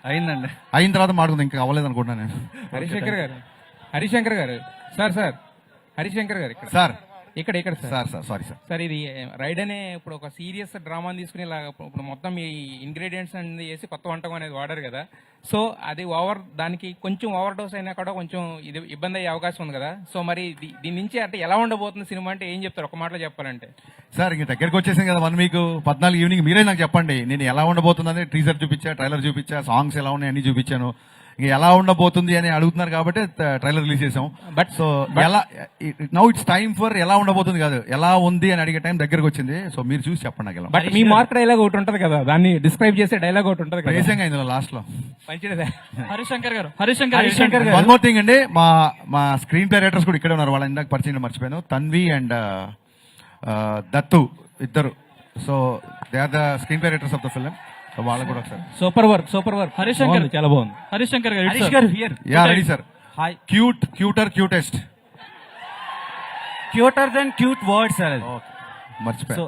అయిందండి. అయిన తర్వాత మాట్లాడుకుందాం, ఇంకా అవ్వలేదు అనుకుంటున్నాను నేను. హరిశంకర్ గారు సార్ హరిశంకర్ గారు సార్ ఇక్కడ సార్ సారీ సార్. సార్ ఇది రైడ్ అనే ఇప్పుడు ఒక సీరియస్ డ్రామాని తీసుకుని ఇలా ఇప్పుడు మొత్తం ఈ ఇంగ్రీడియంట్స్ అనేది వేసి కొత్త వంటకం అనేది వాడారు కదా. సో అది దానికి కొంచెం ఓవర్ డోస్ అయినా కూడా కొంచెం ఇది ఇబ్బంది అయ్యే అవకాశం ఉంది కదా. సో మరి దీని నుంచి అంటే ఎలా ఉండబోతుంది సినిమా అంటే ఏం చెప్తారు ఒక మాటలో చెప్పాలంటే? సార్ ఇంక దగ్గరికి వచ్చేసింది కదా 1 వీక్, 14 ఈవినింగ్ మీరే నాకు చెప్పండి నేను ఎలా ఉండబోతుందని. టీజర్ చూపించా, ట్రైలర్ చూపించా, సాంగ్స్ ఎలా ఉన్నాయి అన్ని చూపించాను. ఇంక ఎలా ఉండబోతుంది అని అడుగుతున్నారు కాబట్టి ట్రైలర్ రిలీజ్ చేసాం. బట్ సో ఎలా నౌ ఇట్స్ టైమ్ ఫర్ ఎలా ఉండబోతుంది కాదు, ఎలా ఉంది అని అడిగే టైం దగ్గరకు వచ్చింది. సో మీరు చూసి చెప్పండి నాకు ఎలా. బట్ మీ మార్క్ డైలాగ్ ఒకటి ఉంటుంది కదా, దాన్ని డిస్క్రైబ్ చేసే డైలాగ్ ఒకటి ఉంటుంది కదా, నిజంగా ఇందులో లాస్ట్ లో మంచిదే. హరిశంకర్ గారు వన్ మోర్ థింగ్ అండి, మా స్క్రీన్ ప్లే రైటర్స్ కూడా ఇక్కడే ఉన్నారు. వాళ్ళ ఇందాక పరిచయం మర్చిపోయాను, తన్వి అండ్ దత్తు ఇద్దరు. So they are the screenplay writers of the film. వాళ్ళకు కూడా ఒకసారి సూపర్ వర్క్ హరిశంకర్ చాలా బాగుంది. హరిశంకర్ గారు yeah ready sir. Hi. Cutest cuter than cute word sir. మర్చిపోయా. సో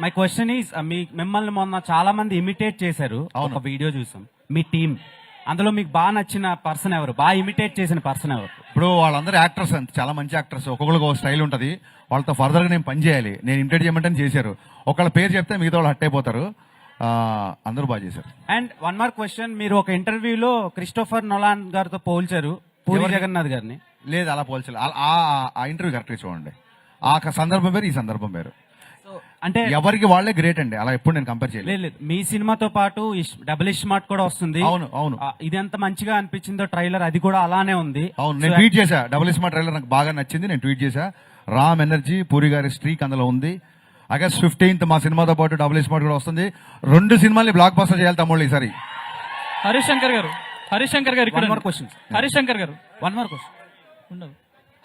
మై క్వశ్చన్ ఈస్, మిమ్మల్ని మొన్న చాలా మంది ఇమిటేట్ చేశారు, ఒక వీడియో చూసాం మీ టీం. అందులో మీకు బాగా నచ్చిన పర్సన్ ఎవరు, బాగా ఇమిటేట్ చేసిన పర్సన్ ఎవరు? ఇప్పుడు వాళ్ళందరూ యాక్టర్స్ అంత చాలా మంచి యాక్టర్స్, ఒక్కొక్కరికి ఒక స్టైల్ ఉంటుంది. వాళ్ళతో ఫర్దర్ గా నేను పని చేయాలి, నేను ఇమిటేట్ చేయమంటే చేశారు. ఒకళ్ళ పేరు చెప్తే మిగతా వాళ్ళు హట్ అయిపోతారు. అందరూ బాగా చేశారు. అండ్ వన్ మోర్ క్వశ్చన్, మీరు ఒక ఇంటర్వ్యూలో క్రిస్టోఫర్ నొలాన్ గారితో పోల్చారు పూరి జగన్నాథ్ గారిని. లేదు అలా పోల్చాలి, ఆ ఇంటర్వ్యూ కరెక్ట్ చూడండి. ఆ సందర్భం వేరు, ఈ సందర్భం వేరు. అంటే ఎవరికి వాళ్ళే గ్రేట్ అండి, అలా ఎప్పుడు నేను కంపేర్ చేయలేదు. లేదు, మీ సినిమాతో పాటు డబుల్ స్మార్ట్ కూడా వస్తుంది. అవును. ఇది ఎంత మంచిగా అనిపించిందో ట్రైలర్, అది కూడా అలానే ఉంది. అవును, నేను ట్వీట్ చేశా, డబుల్ స్మార్ట్ ట్రైలర్ నాకు బాగా నచ్చింది, నేను ట్వీట్ చేశా. రామ్ ఎనర్జీ, పూరి గారి స్ట్రీక్ అందులో ఉంది. ఆగస్ట్ 15th మా సినిమాతో పాటు డబుల్ స్మార్ట్ కూడా వస్తుంది. 2 సినిమాల్ని బ్లాక్ బస్టర్ చేయాలి తమ్ముళ్ళు ఈసారి. హరిశంకర్ గారు హరిశంకర్ గారు వన్ మోర్ క్వశ్చన్ ఉండదు.